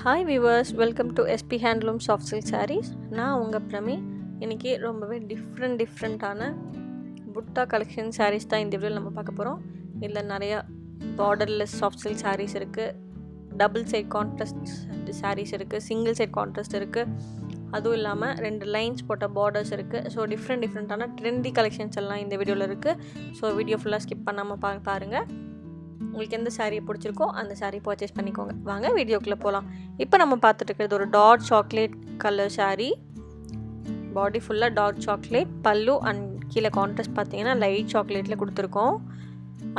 Hi viewers, welcome to SP Handloom Silk Sarees. நான் உங்கள் பிரமி. இன்றைக்கி ரொம்பவே டிஃப்ரெண்ட்டான புட்டா கலெக்ஷன் sarees தான் இந்த வீடியோவில் நம்ம பார்க்க போகிறோம். இதில் நிறையா borderless soft silk sarees இருக்குது, டபுள் சைட் கான்ட்ராஸ்ட் sarees இருக்குது, சிங்கிள் சைட் கான்ட்ராஸ்ட் இருக்குது, அதுவும் இல்லாமல் 2 லைன்ஸ் போட்ட பார்டர்ஸ் இருக்குது. ஸோ டிஃப்ரெண்ட்டான ட்ரெண்டி கலெக்ஷன்ஸ் எல்லாம் இந்த வீடியோவில் இருக்குது. ஸோ வீடியோ ஃபுல்லாக ஸ்கிப் பண்ணாமல் பாருங்கள். உங்களுக்கு எந்த சாரியை பிடிச்சிருக்கோ அந்த சாரீ பர்ச்சேஸ் பண்ணிக்கோங்க. வாங்க வீடியோக்குள்ளே போகலாம். இப்போ நம்ம பார்த்துட்டு இருக்கிறது ஒரு டார்க் சாக்லேட் கலர் சாரீ. பாடி ஃபுல்லாக டார்க் சாக்லேட், பல்லு அண்ட் கீழே கான்ட்ராஸ்ட் பார்த்தீங்கன்னா லைட் சாக்லேட்டில் கொடுத்துருக்கோம்.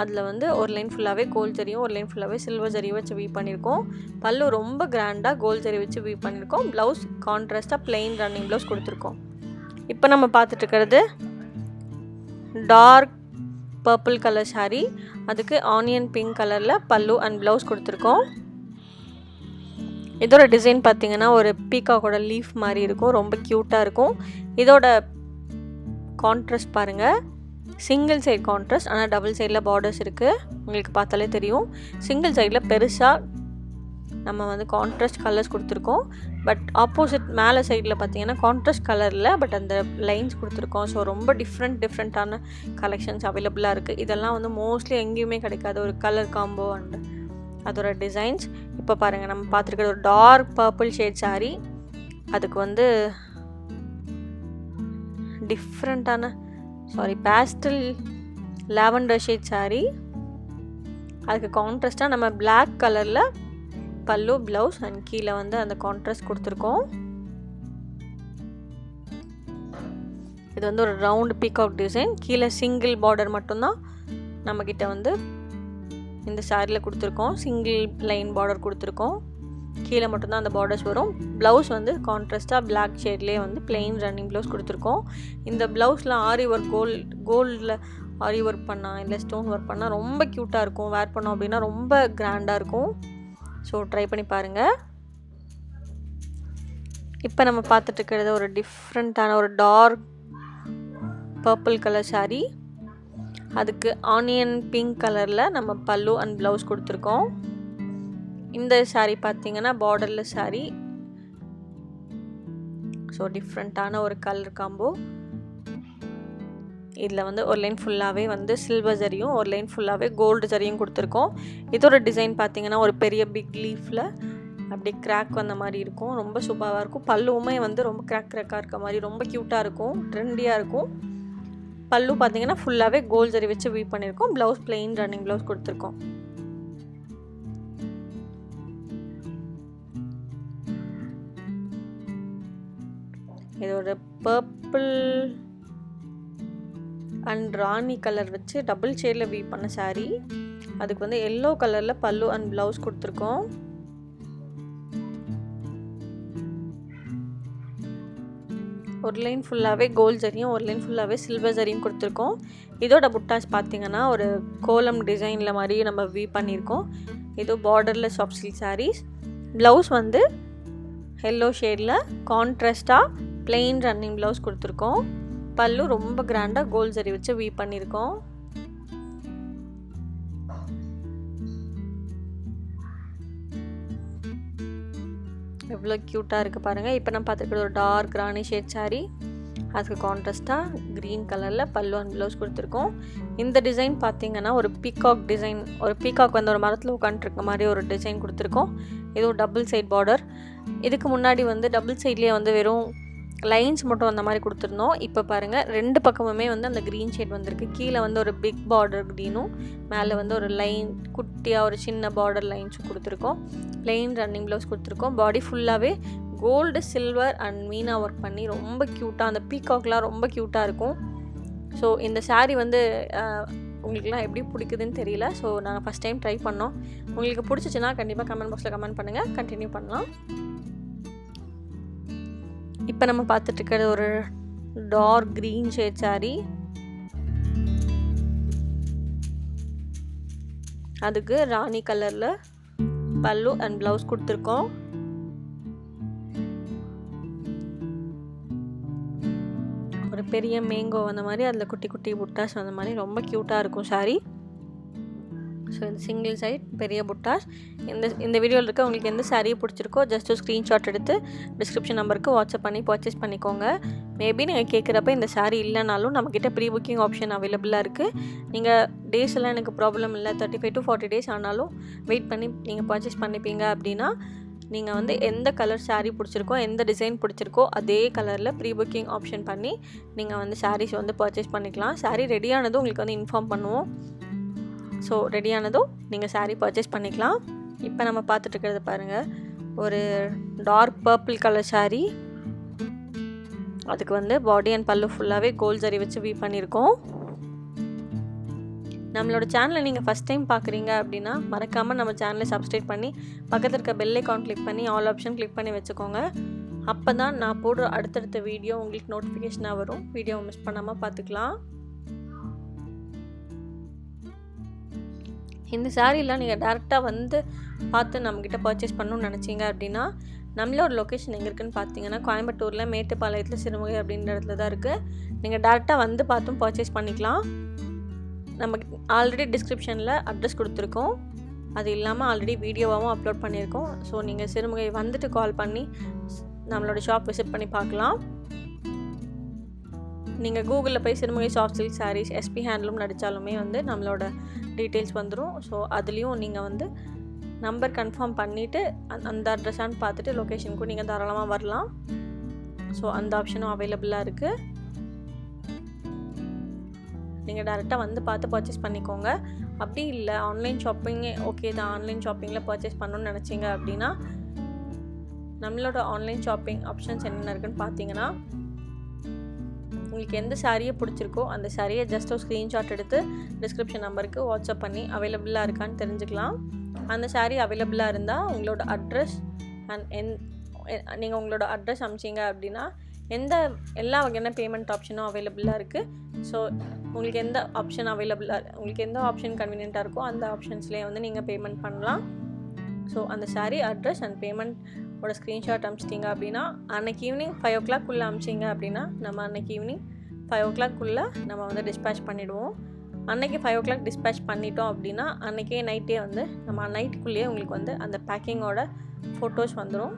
அதில் வந்து ஒரு லைன் ஃபுல்லாகவே கோல்ட் ஜரியும் ஒரு லைன் ஃபுல்லாகவே சில்வர் ஜரியும் வச்சு வீவ் பண்ணியிருக்கோம். பல்லு ரொம்ப கிராண்டாக கோல்ட் ஜரி வச்சு வீவ் பண்ணியிருக்கோம். ப்ளவுஸ் கான்ட்ராஸ்ட்டாக பிளெயின் ரன்னிங் ப்ளவுஸ் கொடுத்துருக்கோம். இப்போ நம்ம பார்த்துட்டு இருக்கிறது டார்க் பர்பிள் கலர் சாரீ. அதுக்கு ஆனியன் பிங்க் கலரில் பல்லு அண்ட் ப்ளவுஸ் கொடுத்துருக்கோம். இதோட டிசைன் பார்த்தீங்கன்னா ஒரு பீகாக்கோட லீஃப் மாதிரி இருக்கும், ரொம்ப க்யூட்டாக இருக்கும். இதோட கான்ட்ராஸ்ட் பாருங்கள், சிங்கிள் சைட் கான்ட்ராஸ்ட், ஆனால் டபுள் சைடில் பார்டர்ஸ் இருக்குது. உங்களுக்கு பார்த்தாலே தெரியும். சிங்கிள் சைடில் பெருசாக நம்ம வந்து கான்ட்ராஸ்ட் கலர்ஸ் கொடுத்துருக்கோம். பட் ஆப்போசிட் மேலே சைடில் பார்த்தீங்கன்னா கான்ட்ராஸ்ட் கலரில் பட் அந்த லைன்ஸ் கொடுத்துருக்கோம். ஸோ ரொம்ப டிஃப்ரெண்ட்டான கலெக்ஷன்ஸ் அவைலபிளாக இருக்குது. இதெல்லாம் வந்து மோஸ்ட்லி எங்கேயுமே கிடைக்காது, ஒரு கலர் காம்போ அண்ட் அதோட டிசைன்ஸ். இப்போ பாருங்கள், நம்ம பார்த்துருக்கிறது ஒரு டார்க் பர்பிள் ஷேட் சாரீ. அதுக்கு வந்து பேஸ்டல் லாவெண்டர் ஷேட் சாரீ. அதுக்கு கான்ட்ராஸ்ட்டாக நம்ம பிளாக் கலரில் பல்லு ப்ளவுஸ் அண்ட் கீழே வந்து அந்த கான்ட்ராஸ்ட் கொடுத்துருக்கோம். இது வந்து ஒரு ரவுண்ட் பீகாக் டிசைன். கீழே சிங்கிள் பார்டர் மட்டும்தான் நம்மக்கிட்ட வந்து இந்த சாரியில் கொடுத்துருக்கோம். சிங்கிள் லைன் பார்டர் கொடுத்துருக்கோம். கீழே மட்டும்தான் அந்த பார்டர்ஸ் வரும். ப்ளவுஸ் வந்து கான்ட்ராஸ்ட்டாக பிளாக் ஷேட்லேயே வந்து பிளெயின் ரன்னிங் ப்ளவுஸ் கொடுத்துருக்கோம். இந்த ப்ளவுஸில் ஆரி ஒர்க் கோல்டில் ஆரி ஒர்க் பண்ணால் இல்லை ஸ்டோன் ஒர்க் பண்ணால் ரொம்ப க்யூட்டாக இருக்கும். வேர் பண்ணோம் அப்படின்னா ரொம்ப கிராண்டாக இருக்கும். ஸோ ட்ரை பண்ணி பாருங்கள். இப்போ நம்ம பார்த்துட்டு இருக்கிறது ஒரு டிஃப்ரெண்ட்டான ஒரு டார்க் பர்பிள் கலர் சாரீ. அதுக்கு ஆனியன் பிங்க் கலரில் நம்ம பல்லு அண்ட் ப்ளவுஸ் கொடுத்துருக்கோம். இந்த சாரீ பார்த்தீங்கன்னா பார்டர்லெஸ் சாரீ. ஸோ டிஃப்ரெண்ட்டான ஒரு கலர் காம்போ. இதில் வந்து ஒரு லைன் ஃபுல்லாகவே வந்து சில்வர் ஜரியும் ஒரு லைன் ஃபுல்லாகவே கோல்டு ஜரியும் கொடுத்துருக்கோம். இதோட டிசைன் பார்த்தீங்கன்னா ஒரு பெரிய பிக் லீஃபில் அப்படியே கிராக் வந்த மாதிரி இருக்கும். ரொம்ப சூப்பராக இருக்கும். பல்லுவுமே வந்து ரொம்ப கிராக்காக இருக்க மாதிரி ரொம்ப க்யூட்டாக இருக்கும், ட்ரெண்டியாக இருக்கும். பல்லு பார்த்தீங்கன்னா ஃபுல்லாகவே கோல்டு ஜரி வச்சு வீவ் பண்ணியிருக்கோம். ப்ளவுஸ் பிளெயின் ரன்னிங் ப்ளவுஸ் கொடுத்துருக்கோம். இதோட பர்பிள் அண்ட் ராணி கலர் வச்சு டபுள் ஷேடில் வீவ் பண்ண சாரீ. அதுக்கு வந்து எல்லோ கலரில் பல்லு அண்ட் ப்ளவுஸ் கொடுத்துருக்கோம். ஒரு லைன் ஃபுல்லாகவே கோல்ட் ஜரியும் ஒரு லைன் ஃபுல்லாகவே சில்வர் ஜரியும் கொடுத்துருக்கோம். இதோட புட்டாஸ் பார்த்தீங்கன்னா ஒரு கோலம் டிசைனில் மாதிரி நம்ம வீவ் பண்ணியிருக்கோம். இது borderless soft silk sarees. Blouse வந்து எல்லோ ஷேடில் கான்ட்ராஸ்ட்டாக பிளெயின் ரன்னிங் ப்ளவுஸ் கொடுத்துருக்கோம். பல்லு ரொம்ப கிராண்டாக கோல்ட் ஜரி வச்சு வீவ் பண்ணியிருக்கோம். எவ்வளோ க்யூட்டாக இருக்குது பாருங்கள். இப்போ நம்ம பார்த்துருக்கிறது ஒரு டார்க் ராணி ஷேட் சாரீ. அதுக்கு கான்ட்ராஸ்ட்டாக க்ரீன் கலரில் பல்லு அண்ட் ப்ளவுஸ் கொடுத்துருக்கோம். இந்த டிசைன் பார்த்தீங்கன்னா ஒரு பீகாக் டிசைன், ஒரு பீகாக் வந்து ஒரு மரத்தில் உட்காந்துருக்க மாதிரி ஒரு டிசைன் கொடுத்துருக்கோம். இது ஒரு டபுள் சைட் பார்டர். இதுக்கு முன்னாடி வந்து டபுள் சைட்லேயே வந்து வெறும் லைன்ஸ் மட்டும் அந்த மாதிரி கொடுத்துருந்தோம். இப்போ பாருங்கள், 2 பக்கமுமே வந்து அந்த க்ரீன் ஷேட் வந்திருக்கு. கீழே வந்து ஒரு பிக் பார்டர் க்ரீனும் மேலே வந்து ஒரு லைன் குட்டியாக ஒரு சின்ன பார்டர் லைன்ஸும் கொடுத்துருக்கோம். பிளெயின் ரன்னிங் ப்ளவுஸ் கொடுத்துருக்கோம். பாடி ஃபுல்லாகவே gold silver and meena work பண்ணி ரொம்ப க்யூட்டாக, அந்த பீகாக்லாம் ரொம்ப க்யூட்டாக இருக்கும். ஸோ இந்த சாரீ வந்து உங்களுக்குலாம் எப்படி பிடிக்குதுன்னு தெரியல. ஸோ நாங்கள் ஃபஸ்ட் டைம் ட்ரை பண்ணோம். உங்களுக்கு பிடிச்சிச்சின்னா கண்டிப்பாக கமெண்ட் பாக்ஸில் கமெண்ட் பண்ணுங்கள். கண்டினியூ பண்ணலாம். இப்போ நம்ம பார்த்துட்டு இருக்கிறது ஒரு டார்க் க்ரீன் ஷேட் சாரீ. அதுக்கு ராணி கலரில் பல்லு அண்ட் ப்ளவுஸ் கொடுத்துருக்கோம். ஒரு பெரிய மேங்கோ வந்த மாதிரி அதில் குட்டி குட்டி புட்டாஸ் வந்த மாதிரி ரொம்ப க்யூட்டாக இருக்கும் சாரீ. ஸோ இந்த சிங்கிள் சைட் பெரிய புட்டாஸ். இந்த வீடியோவில் இருக்க உங்களுக்கு எந்த saree பிடிச்சிருக்கோ ஜஸ்ட் ஒரு ஸ்க்ரீன்ஷாட் எடுத்து டிஸ்கிரிப்ஷன் நம்பருக்கு வாட்ஸ்அப் பண்ணி பர்ச்சேஸ் பண்ணிக்கோங்க. மேபி நீங்கள் கேட்குறப்ப இந்த saree இல்லைனாலும் நம்மக்கிட்ட ப்ரீ புக்கிங் ஆப்ஷன் அவைலபிளாக இருக்குது. நீங்கள் டேஸ் எல்லாம் எனக்கு ப்ராப்ளம் இல்லை, 35 to 40 days ஆனாலும் வெயிட் பண்ணி நீங்கள் பர்ச்சேஸ் பண்ணிப்பீங்க அப்படின்னா நீங்கள் வந்து எந்த கலர் saree பிடிச்சிருக்கோ எந்த டிசைன் பிடிச்சிருக்கோ அதே கலரில் ப்ரீ புக்கிங் ஆப்ஷன் பண்ணி நீங்கள் வந்து sarees வந்து பர்ச்சேஸ் பண்ணிக்கலாம். saree ரெடியானதும் உங்களுக்கு வந்து இன்ஃபார்ம் பண்ணுவோம். ஸோ ரெடியானதும் நீங்கள் saree பர்ச்சேஸ் பண்ணிக்கலாம். இப்போ நம்ம பார்த்துட்டு இருக்கிறது பாருங்கள், ஒரு டார்க் பர்பிள் கலர் saree. அதுக்கு வந்து பாடி அண்ட் பல்லு ஃபுல்லாகவே கோல்ட் ஜரி வச்சு வீவ் பண்ணியிருக்கோம். நம்மளோட சேனலை நீங்கள் ஃபஸ்ட் டைம் பார்க்குறீங்க அப்படின்னா மறக்காமல் நம்ம சேனலை சப்ஸ்கிரைப் பண்ணி பக்கத்தில் இருக்க பெல் ஐகான் கிளிக் பண்ணி ஆல் ஆப்ஷன் கிளிக் பண்ணி வச்சுக்கோங்க. அப்போ தான் நான் போடுற அடுத்தடுத்த வீடியோ உங்களுக்கு நோட்டிஃபிகேஷனாக வரும். வீடியோவை மிஸ் பண்ணாமல் பார்த்துக்கலாம். இந்த சாரீலாம் நீங்கள் டேரெக்டாக வந்து பார்த்து நம்மக்கிட்ட பர்ச்சேஸ் பண்ணணும்னு நினச்சிங்க அப்படின்னா நம்மளோட லொக்கேஷன் எங்கே இருக்குதுன்னு பார்த்தீங்கன்னா கோயம்புத்தூரில் மேட்டுப்பாளையத்தில் சிறுமுகை அப்படின்ற இடத்துல தான் இருக்குது. நீங்கள் டேரெக்டாக வந்து பார்த்தும் பர்ச்சேஸ் பண்ணிக்கலாம். நம்ம ஆல்ரெடி டிஸ்கிரிப்ஷனில் அட்ரஸ் கொடுத்துருக்கோம். அது இல்லாமல் ஆல்ரெடி வீடியோவாகவும் அப்லோட் பண்ணியிருக்கோம். ஸோ நீங்கள் சிறுமுகை வந்துட்டு கால் பண்ணி நம்மளோட ஷாப் விசிட் பண்ணி பார்க்கலாம். நீங்கள் கூகுளில் போய் Sirumugai soft silk sarees SP handloom நடித்தாலுமே வந்து நம்மளோட டீட்டெயில்ஸ் வந்துடும். ஸோ அதுலேயும் நீங்கள் வந்து நம்பர் கன்ஃபார்ம் பண்ணிவிட்டு அந்த அட்ரஸான்னு பார்த்துட்டு லொக்கேஷனுக்கும் நீங்கள் தாராளமாக வரலாம். ஸோ அந்த ஆப்ஷனும் அவைலபிளாக இருக்குது. நீங்கள் டேரெக்டாக வந்து பார்த்து பர்ச்சேஸ் பண்ணிக்கோங்க. அப்படி இல்லை ஆன்லைன் ஷாப்பிங்கே ஓகே தான், ஆன்லைன் ஷாப்பிங்கில் பர்ச்சேஸ் பண்ணணும்னு நினச்சிங்க அப்படின்னா நம்மளோட ஆன்லைன் ஷாப்பிங் ஆப்ஷன்ஸ் என்னென்ன இருக்குன்னு பார்த்தீங்கன்னா உங்களுக்கு எந்த சாரியை பிடிச்சிருக்கோ அந்த சாரியை ஜஸ்ட் ஒரு ஸ்க்ரீன்ஷாட் எடுத்து டிஸ்கிரிப்ஷன் நம்பருக்கு வாட்ஸ்அப் பண்ணி அவைலபிளாக இருக்கான்னு தெரிஞ்சுக்கலாம். அந்த சாரீ அவைலபிளாக இருந்தால் உங்களோட அட்ரஸ் அண்ட் நீங்கள் உங்களோட அட்ரஸ் அனுப்பிச்சிங்க அப்படின்னா எல்லா வகையான பேமெண்ட் ஆப்ஷனும் அவைலபிளாக இருக்குது. ஸோ உங்களுக்கு எந்த ஆப்ஷன் கன்வீனியண்ட்டாக இருக்கோ அந்த ஆப்ஷன்ஸ்லேயே வந்து நீங்கள் பேமெண்ட் பண்ணலாம். ஸோ அந்த சாரீ அட்ரஸ் அண்ட் பேமெண்ட்டோட ஸ்க்ரீன்ஷாட் அனுப்பிச்சிட்டிங்க அப்படின்னா அன்றைக்கி ஈவினிங் 5 o'clock அனுப்பிச்சிங்க அப்படின்னா நம்ம அன்றைக்கி ஈவினிங் 5 o'clock நம்ம வந்து டிஸ்பேச் பண்ணிவிடுவோம். அன்றைக்கி 5 o'clock டிஸ்பேச் பண்ணிட்டோம் அப்படின்னா அன்றைக்கே நைட்டே வந்து நம்ம நைட்டுக்குள்ளேயே உங்களுக்கு வந்து அந்த பேக்கிங்கோட ஃபோட்டோஸ் வந்துடும்.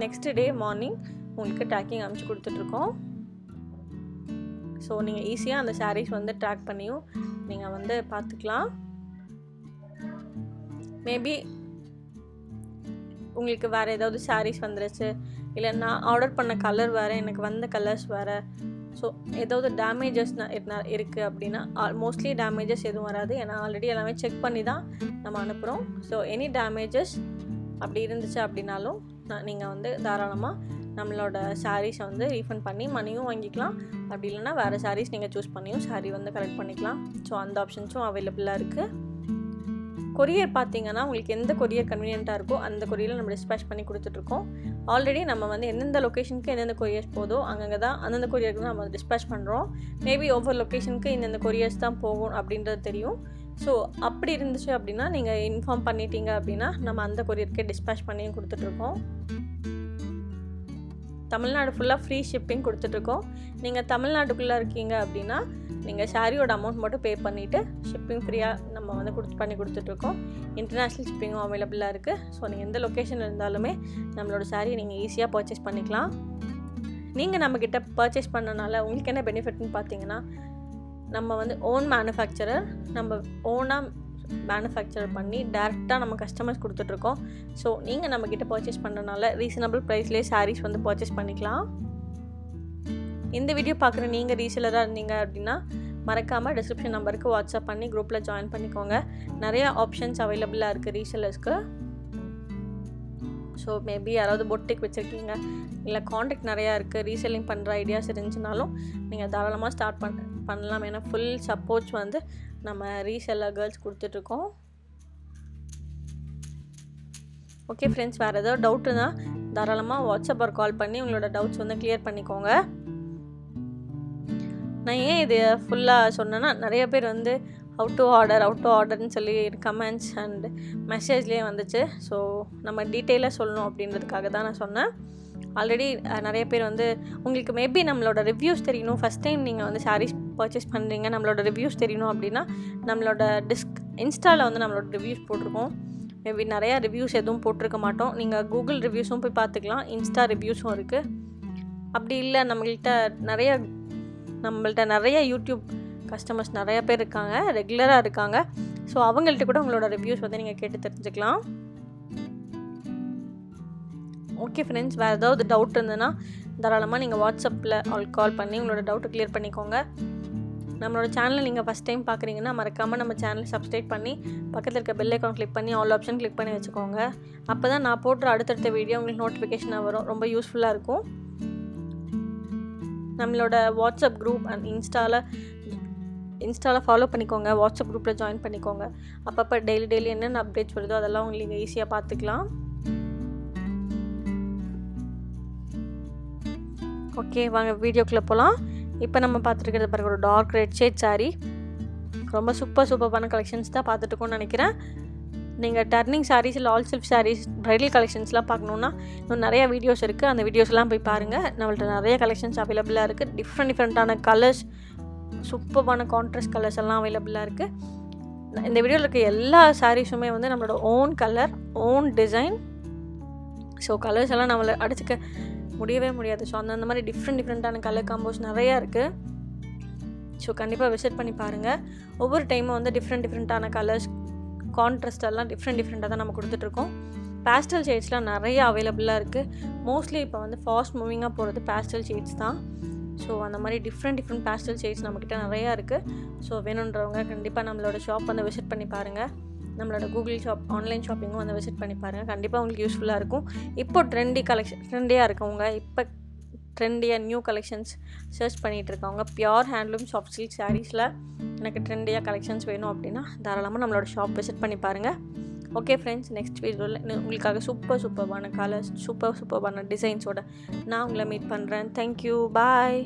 நெக்ஸ்ட் டே மார்னிங் உங்களுக்கு ட்ராக்கிங் அனுப்பிச்சி கொடுத்துட்ருக்கோம். ஸோ நீங்கள் ஈஸியாக அந்த சாரீஸ் வந்து ட்ராக் பண்ணியும் நீங்கள் வந்து பார்த்துக்கலாம். மேபி உங்களுக்கு வேறு ஏதாவது சாரீஸ் வந்துருச்சு, இல்லை நான் ஆர்டர் பண்ண கலர் வேறு, எனக்கு வந்த கலர்ஸ் வேறு, ஸோ ஏதாவது டேமேஜஸ் இருக்குது அப்படின்னா மோஸ்ட்லி டேமேஜஸ் எதுவும் வராது. ஏன்னா ஆல்ரெடி எல்லாமே செக் பண்ணி தான் நம்ம அனுப்புகிறோம். ஸோ எனி டேமேஜஸ் அப்படி இருந்துச்சு அப்படின்னாலும் நீங்கள் வந்து தாராளமாக நம்மளோட சாரீஸை வந்து ரீஃபண்ட் பண்ணி மணியும் வாங்கிக்கலாம். அப்படி இல்லைனா வேறு சாரீஸ் நீங்கள் சூஸ் பண்ணியும் சாரீ வந்து கலெக்ட் பண்ணிக்கலாம். ஸோ அந்த ஆப்ஷன்ஸும் அவைலபிளாக இருக்குது. கொரியர் பார்த்தீங்கன்னா உங்களுக்கு எந்த கொரியர் கன்வீனியண்ட்டாக இருக்கோ அந்த கொரியரில் நம்ம டிஸ்பேச் பண்ணி கொடுத்துட்ருக்கோம். ஆல்ரெடி நம்ம வந்து எந்தெந்த லொக்கேஷனுக்கு எந்தெந்த கொரியர்ஸ் போதோ அங்கங்கே தான் அந்தந்த கொரியருக்கு தான் நம்ம டிஸ்பேச் பண்ணுறோம். மேபி ஒவ்வொரு லொக்கேஷனுக்கு இந்தந்த கொரியர்ஸ் தான் போகும் அப்படின்றது தெரியும். ஸோ அப்படி இருந்துச்சு அப்படின்னா நீங்கள் இன்ஃபார்ம் பண்ணிட்டீங்க அப்படின்னா நம்ம அந்த கொரியருக்கே டிஸ்பேச் பண்ணியும் கொடுத்துட்ருக்கோம். தமிழ்நாடு ஃபுல்லாக ஃப்ரீ ஷிப்பிங் கொடுத்துட்ருக்கோம். நீங்கள் தமிழ்நாட்டுக்குள்ளே இருக்கீங்க அப்படின்னா நீங்கள் சாரியோட அமௌண்ட் மட்டும் பே பண்ணிவிட்டு ஷிப்பிங் ஃப்ரீயாக நம்ம வந்து பண்ணி கொடுத்துட்ருக்கோம். இன்டர்நேஷ்னல் ஷிப்பிங்கும் அவைலபிளாக இருக்குது. ஸோ நீங்கள் எந்த லொக்கேஷனில் இருந்தாலுமே நம்மளோட சாரியை நீங்கள் ஈஸியாக பர்ச்சேஸ் பண்ணிக்கலாம். நீங்கள் நம்மக்கிட்ட பர்ச்சேஸ் பண்ணனால உங்களுக்கு என்ன பெனிஃபிட்னு பார்த்தீங்கன்னா நம்ம வந்து ஓன் மேனுஃபேக்சரர், நம்ம ஓனாக மேனுஃபேக்சர் பண்ணி டேரெக்டாக நம்ம கஸ்டமர்ஸ் கொடுத்துட்ருக்கோம். ஸோ நீங்கள் நம்மக்கிட்ட பர்ச்சேஸ் பண்ணுறதுனால ரீசனபிள் ப்ரைஸ்லேயே சாரீஸ் வந்து பர்ச்சேஸ் பண்ணிக்கலாம். இந்த வீடியோ பார்க்குற நீங்கள் ரீசெலராக இருந்தீங்க அப்படின்னா மறக்காமல் டிஸ்கிரிப்ஷன் நம்பருக்கு வாட்ஸ்அப் பண்ணி குரூப்பில் ஜாயின் பண்ணிக்கோங்க. நிறையா ஆப்ஷன்ஸ் அவைலபிளாக இருக்குது ரீசெலர்ஸ்க்கு. ஸோ மேபி யாராவது பொட்டிக் வச்சுருக்கீங்க, இல்லை காண்டாக்ட் நிறையா இருக்குது, ரீசெல்லிங் பண்ணுற ஐடியாஸ் இருந்துச்சுனாலும் நீங்கள் தாராளமாக ஸ்டார்ட் பண்ணலாம். ஏன்னா ஃபுல் சப்போர்ட்ஸ் வந்து நம்ம ரீசெல்லர் கேர்ள்ஸ் கொடுத்துட்ருக்கோம். ஓகே ஃப்ரெண்ட்ஸ், வேறு ஏதாவது டவுட் இருந்தால் தாராளமாக வாட்ஸ்அப் ஒரு கால் பண்ணி உங்களோட டவுட்ஸ் வந்து கிளியர் பண்ணிக்கோங்க. நான் ஏன் இது ஃபுல்லாக சொன்னேன்னா நிறைய பேர் வந்து ஹவு டு ஆர்டர்னு சொல்லி கமெண்ட்ஸ் அண்ட் மெசேஜ்லேயே வந்துச்சு. ஸோ நம்ம டீட்டெயிலாக சொல்லணும் அப்படின்றதுக்காக தான் நான் சொன்னேன். ஆல்ரெடி நிறைய பேர் வந்து உங்களுக்கு மேபி நம்மளோட ரிவ்யூஸ் தெரியணும், ஃபஸ்ட் டைம் நீங்கள் வந்து சாரீஸ் பர்ச்சேஸ் பண்ணுறீங்க, நம்மளோட ரிவ்யூஸ் தெரியணும் அப்படின்னா நம்மளோட இன்ஸ்டாவில் வந்து நம்மளோட ரிவ்யூஸ் போட்டிருக்கோம். மேபி நிறையா ரிவ்யூஸ் எதுவும் போட்டிருக்க மாட்டோம். நீங்கள் கூகுள் ரிவ்யூஸும் போய் பார்த்துக்கலாம், இன்ஸ்டா ரிவ்யூஸும் இருக்குது. அப்படி இல்லை நம்மள்ட்ட நிறைய யூடியூப் கஸ்டமர்ஸ் நிறையா பேர் இருக்காங்க, ரெகுலராக இருக்காங்க. ஸோ அவங்கள்ட்ட கூட உங்களோட ரிவ்யூஸ் வந்து நீங்கள் கேட்டு தெரிஞ்சுக்கலாம். ஓகே ஃப்ரெண்ட்ஸ், வேறு ஏதாவது டவுட் இருந்ததுன்னா தாராளமாக நீங்கள் வாட்ஸ்அப்பில் கால் பண்ணி உங்களோட டவுட்டை க்ளியர் பண்ணிக்கோங்க. நம்மளோட சேனலை நீங்கள் ஃபஸ்ட் டைம் பார்க்குறீங்கன்னா மறக்காமல் நம்ம சேனலை சப்ஸ்கிரைப் பண்ணி பக்கத்தில் இருக்க பெல் ஐக்கான் கிளிக் பண்ணி ஆல் ஆப்ஷன் கிளிக் பண்ணி வச்சுக்கோங்க. அப்போ தான் நான் போடுற அடுத்தடுத்த வீடியோ உங்களுக்கு நோட்டிஃபிகேஷனாக வரும். ரொம்ப யூஸ்ஃபுல்லாக இருக்கும். நம்மளோட வாட்ஸ்அப் குரூப் அண்ட் இன்ஸ்டாவில் ஃபாலோ பண்ணிக்கோங்க, வாட்ஸ்அப் குரூப்பில் ஜாயின் பண்ணிக்கோங்க. அப்பப்போ டெய்லி என்னென்ன அப்டேட்ஸ் வருதோ அதெல்லாம் உங்களுக்கு ஈஸியாக பார்த்துக்கலாம். ஓகே, வாங்க வீடியோக்குள்ளே போகலாம். இப்போ நம்ம பார்த்துருக்கிறது பாருங்கள், ஒரு டார்க் ரெட் ஷேட் சாரீ. ரொம்ப சூப்பரான கலெக்ஷன்ஸ் தான் பார்த்துட்டுருக்கோன்னு நினைக்கிறேன். நீங்கள் டர்னிங் சாரீஸ் இல்லை ஆல் செல்ஃப் சாரீஸ் ப்ரைடல் கலெக்ஷன்ஸ்லாம் பார்க்கணுன்னா இன்னும் நிறையா வீடியோஸ் இருக்குது. அந்த வீடியோஸ்லாம் போய் பாருங்கள். நம்மள்ட்ட நிறைய கலெக்ஷன்ஸ் அவைலபிளாக இருக்குது. டிஃப்ரெண்ட்டான கலர்ஸ், சூப்பரான கான்ட்ராஸ்ட் கலர்ஸ் எல்லாம் அவைலபிளாக இருக்குது. இந்த வீடியோவில் இருக்க எல்லா சாரீஸுமே வந்து நம்மளோட own colour, own design. So colours எல்லாம் நம்மளை அடிச்சுக்க முடியவே முடியாது. ஸோ அந்த மாதிரி டிஃப்ரெண்ட்டான கலர் காம்போஸ் நிறையா இருக்குது. ஸோ கண்டிப்பாக விசிட் பண்ணி பாருங்கள். ஒவ்வொரு டைமும் வந்து டிஃப்ரெண்ட்டான கலர்ஸ், கான்ட்ராஸ்ட் எல்லாம் டிஃப்ரெண்ட்டாக தான் நம்ம கொடுத்துட்ருக்கோம். பேஸ்டல் ஷேட்ஸ்லாம் நிறைய அவைலபிளாக இருக்குது. மோஸ்ட்லி இப்போ வந்து ஃபாஸ்ட் மூவிங்காக போகிறது பேஸ்டல் ஷேட்ஸ் தான். ஸோ அந்த மாதிரி டிஃப்ரெண்ட் பேஸ்டல் ஷேட்ஸ் நம்மக்கிட்ட நிறையா இருக்குது. ஸோ வேணுன்றவங்க கண்டிப்பாக நம்மளோட ஷாப் வந்து விசிட் பண்ணி பாருங்கள். நம்மளோட கூகுள் ஷாப், ஆன்லைன் ஷாப்பிங்கும் வந்து விசிட் பண்ணி பாருங்கள். கண்டிப்பாக உங்களுக்கு யூஸ்ஃபுல்லாக இருக்கும். இப்போ ட்ரெண்டியாக இருக்கவங்க, இப்போ ட்ரெண்டியாக நியூ கலெக்ஷன்ஸ் சர்ச் பண்ணிகிட்டு இருக்கவங்க, பியோர் ஹேண்ட்லூம் சாஃப்ட் சில்க் சாரீஸில் எனக்கு ட்ரெண்டியாக கலெக்ஷன்ஸ் வேணும் அப்படின்னா தாராளமாக நம்மளோட ஷாப் விசிட் பண்ணி பாருங்கள். ஓகே ஃப்ரெண்ட்ஸ், நெக்ஸ்ட் வீடியோவில் உங்களுக்காக சூப்பரான கலர்ஸ், சூப்பரான டிசைன்ஸோட நான் உங்களை மீட் பண்ணுறேன். தேங்க்யூ, பாய்.